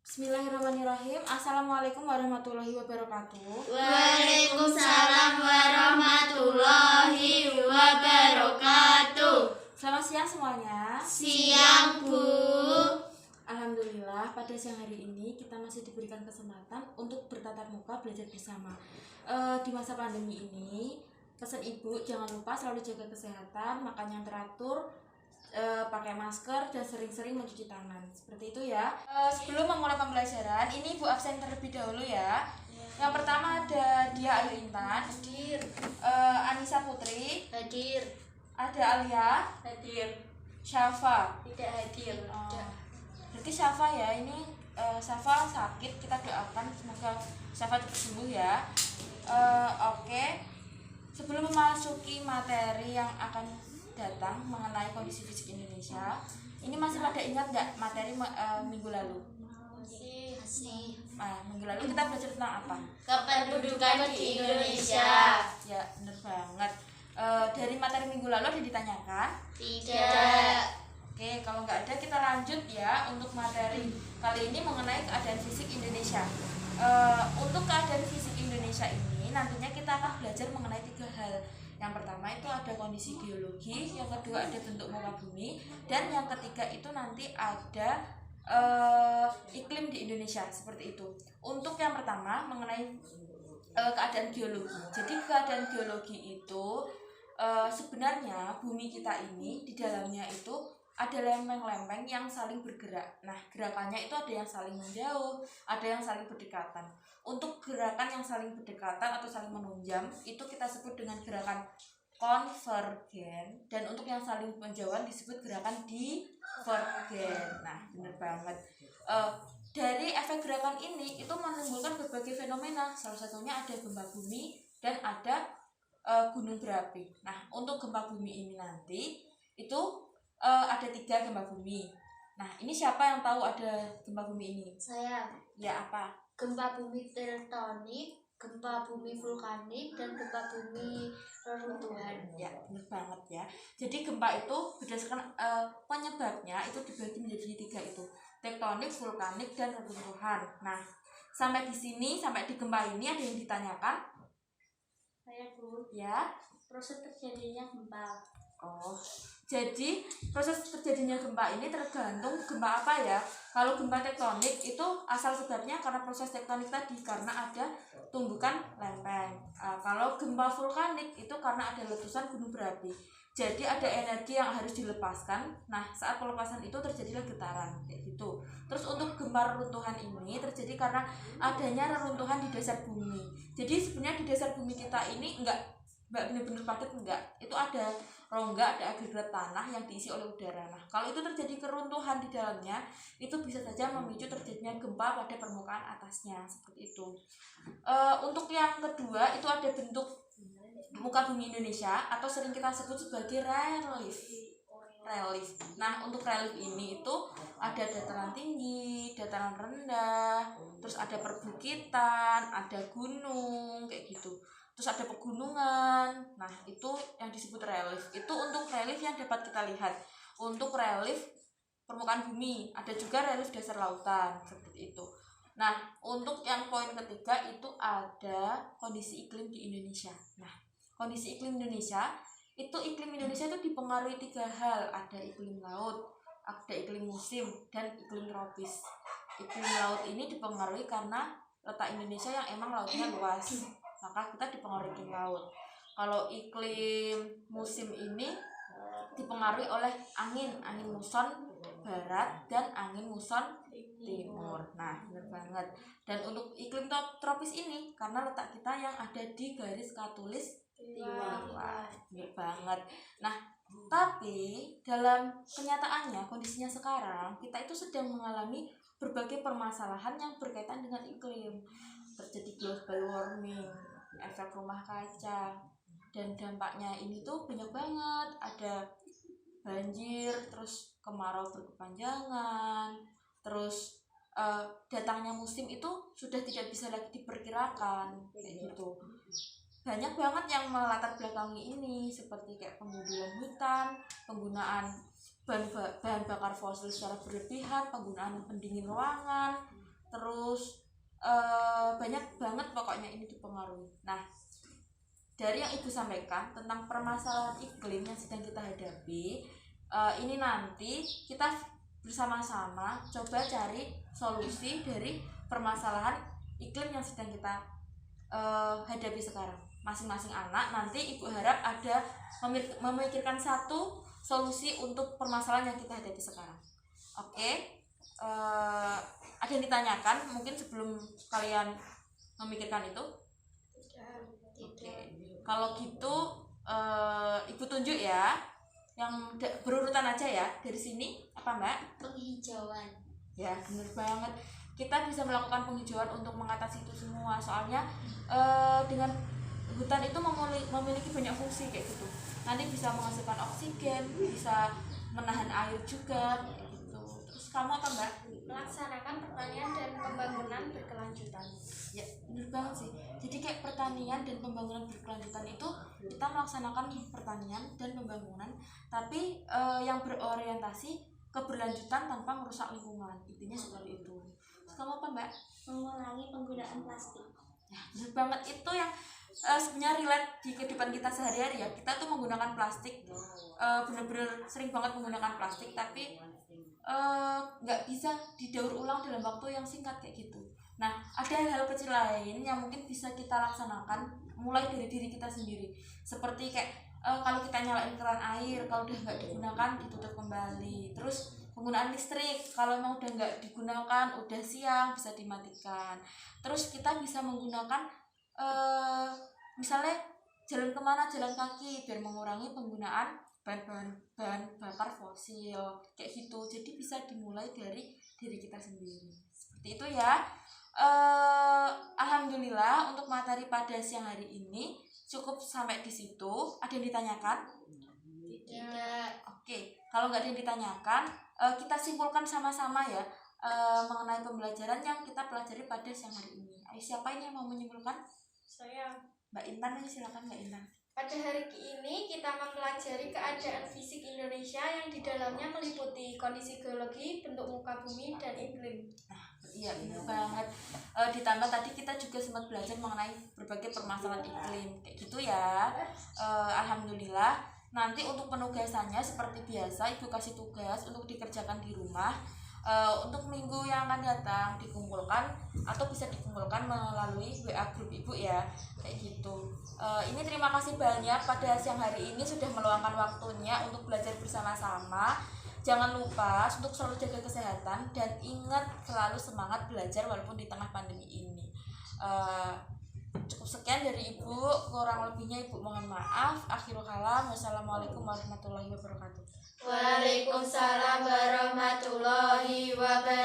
Bismillahirrahmanirrahim. Assalamualaikum warahmatullahi wabarakatuh. Waalaikumsalam warahmatullahi wabarakatuh. Selamat siang semuanya. Siang, Bu. Alhamdulillah pada siang hari ini kita masih diberikan kesempatan untuk bertatap muka belajar bersama. Di masa pandemi ini, pesan ibu jangan lupa selalu jaga kesehatan, makan yang teratur, pakai masker dan sering-sering mencuci tangan. Seperti itu ya. Sebelum memulai pembelajaran, ini ibu absen terlebih dahulu ya. Yang pertama ada Dia Ayu Intan, Hadir. Anissa Putri, Hadir. ada Alia, Hadir. Syafa. Tidak hadir. Berarti Syafa ya, ini Syafa sakit, kita doakan semoga Syafa cepat sembuh ya. Oke. Sebelum memasuki materi yang akan datang mengenai kondisi fisik Indonesia, ini masih pada ingat nggak materi minggu lalu? Masih. Minggu lalu kita belajar tentang apa? Kependudukan di Indonesia. Ya, bener banget. Dari materi minggu lalu ada ditanyakan? Tidak. Oke, kalau nggak ada kita lanjut ya untuk materi kali ini mengenai keadaan fisik Indonesia. Untuk keadaan fisik Indonesia ini nantinya kita akan belajar mengenai 3 hal. Yang pertama itu ada kondisi geologi, yang kedua ada bentuk muka bumi, dan yang ketiga itu nanti ada iklim di Indonesia, seperti itu. Untuk yang pertama mengenai keadaan geologi. Jadi keadaan geologi itu sebenarnya bumi kita ini di dalamnya itu ada lempeng-lempeng yang saling bergerak. Nah, gerakannya itu ada yang saling menjauh, ada yang saling berdekatan. Untuk gerakan yang saling berdekatan atau saling menunjam, itu kita sebut dengan gerakan konvergen. Dan untuk yang saling menjauhan disebut gerakan divergen. Nah, benar banget. Dari efek gerakan ini, itu menimbulkan berbagai fenomena. Salah satunya ada gempa bumi dan ada gunung berapi. Nah, untuk gempa bumi ini nanti, itu ada 3 gempa bumi. Nah, ini siapa yang tahu ada gempa bumi ini? Saya. Ya, apa? Gempa bumi tektonik, gempa bumi vulkanik, dan gempa bumi reruntuhan. Ya, benar banget ya. Jadi gempa itu berdasarkan penyebabnya itu dibagi menjadi 3 itu. Tektonik, vulkanik, dan reruntuhan. Nah, sampai di sini, sampai di gempa ini ada yang ditanyakan? Saya, Bu. Ya. Proses terjadinya gempa. Oh, jadi proses terjadinya gempa ini tergantung gempa apa ya. Kalau gempa tektonik itu asal sebabnya karena proses tektonik tadi, karena ada tumbukan lempeng. Kalau gempa vulkanik itu karena ada letusan gunung berapi. Jadi ada energi yang harus dilepaskan. Nah, saat pelepasan itu terjadilah getaran kayak gitu. Terus untuk gempa reruntuhan ini terjadi karena adanya reruntuhan di dasar bumi. Jadi sebenarnya di dasar bumi kita ini enggak benar-benar padat, enggak. Itu ada rongga, ada agregat tanah yang diisi oleh udara. Nah, kalau itu terjadi keruntuhan di dalamnya, itu bisa saja memicu terjadinya gempa pada permukaan atasnya, seperti itu. Untuk yang kedua, itu ada bentuk muka bumi Indonesia atau sering kita sebut sebagai relief. Nah, untuk relief ini itu ada dataran tinggi, dataran rendah, terus ada perbukitan, ada gunung, kayak gitu. Terus ada pegunungan. Nah, itu yang disebut relief. Itu untuk relief yang dapat kita lihat. Untuk relief permukaan bumi, ada juga relief dasar lautan, seperti itu. Nah, untuk yang poin ketiga itu ada kondisi iklim di Indonesia. Nah, kondisi iklim Indonesia itu dipengaruhi 3 hal. Ada iklim laut, ada iklim musim, dan iklim tropis. Iklim laut ini dipengaruhi karena letak Indonesia yang emang lautnya luas, maka kita dipengaruhi iklim laut. Kalau iklim musim ini dipengaruhi oleh angin muson barat dan angin muson timur. Nah, benar banget. Dan untuk iklim tropis ini karena letak kita yang ada di garis khatulistiwa. Benar banget. Nah, tapi dalam kenyataannya kondisinya sekarang kita itu sedang mengalami berbagai permasalahan yang berkaitan dengan iklim. Terjadi global warming, efek rumah kaca, dan dampaknya ini tuh banyak banget. Ada banjir, terus kemarau berkepanjangan, terus datangnya musim itu sudah tidak bisa lagi diperkirakan, kayak gitu. Banyak banget yang melatar belakangi ini, seperti kayak penggundulan hutan, penggunaan bahan bakar fosil secara berlebihan, penggunaan pendingin ruangan, terus banyak banget pokoknya ini dipengaruhi. Nah, dari yang Ibu sampaikan tentang permasalahan iklim yang sedang kita hadapi, ini nanti kita bersama-sama coba cari solusi dari permasalahan iklim yang sedang kita hadapi sekarang. Masing-masing anak nanti Ibu harap ada memikirkan satu solusi untuk permasalahan yang kita hadapi sekarang. Oke, ada yang ditanyakan mungkin sebelum kalian memikirkan itu? Oke. Kalau gitu Ibu tunjuk ya, yang berurutan aja ya. Dari sini apa Mbak? Penghijauan. Ya bener banget. Kita bisa melakukan penghijauan untuk mengatasi itu semua. Soalnya dengan hutan itu memiliki banyak fungsi kayak gitu. Nanti bisa menghasilkan oksigen, bisa menahan air juga kayak gitu. Terus kamu apa Mbak? Melaksanakan pertanian dan pembangunan berkelanjutan. Ya bener banget sih. Jadi kayak pertanian dan pembangunan berkelanjutan itu kita melaksanakan pertanian dan pembangunan, tapi yang berorientasi keberlanjutan tanpa merusak lingkungan. Intinya seperti itu. Terus kamu apa Mbak? Mengurangi penggunaan plastik. Ya bener banget, itu yang sebenarnya relate di kehidupan kita sehari-hari ya. Kita tuh menggunakan plastik, bener-bener sering banget menggunakan plastik, tapi nggak bisa didaur ulang dalam waktu yang singkat kayak gitu. Nah, ada hal kecil lain yang mungkin bisa kita laksanakan mulai dari diri kita sendiri. Seperti kayak kalau kita nyalain keran air, kalau udah nggak digunakan ditutup kembali. Terus penggunaan listrik, kalau memang udah nggak digunakan, udah siang bisa dimatikan. Terus kita bisa menggunakan misalnya jalan kemana, jalan kaki biar mengurangi penggunaan bahan bakar fosil kayak gitu. Jadi bisa dimulai dari diri kita sendiri seperti itu ya. Alhamdulillah untuk materi pada siang hari ini cukup sampai di situ. Ada yang ditanyakan? Tidak. Oke, kalau nggak ada yang ditanyakan, kita simpulkan sama-sama ya mengenai pembelajaran yang kita pelajari pada siang hari ini. Ayo, siapa ini yang mau menyimpulkan? Saya. Mbak Intan, silakan Mbak Intan. Pada hari ini kita mempelajari keadaan fisik Indonesia yang di dalamnya meliputi kondisi geologi, bentuk muka bumi, dan iklim. Iya benar banget. Ditambah tadi kita juga sempat belajar mengenai berbagai permasalahan iklim kayak gitu ya. Alhamdulillah. Nanti untuk penugasannya seperti biasa Ibu kasih tugas untuk dikerjakan di rumah. Untuk minggu yang akan datang dikumpulkan atau bisa dikumpulkan melalui WA grup Ibu ya, kayak gitu. Ini terima kasih banyak pada siang hari ini sudah meluangkan waktunya untuk belajar bersama-sama. Jangan lupa untuk selalu jaga kesehatan dan ingat selalu semangat belajar walaupun di tengah pandemi ini. Cukup sekian dari Ibu, kurang lebihnya Ibu mohon maaf. Akhirul kalam, wassalamualaikum warahmatullahi wabarakatuh. Waalaikumsalam warahmatullahi wabarakatuh.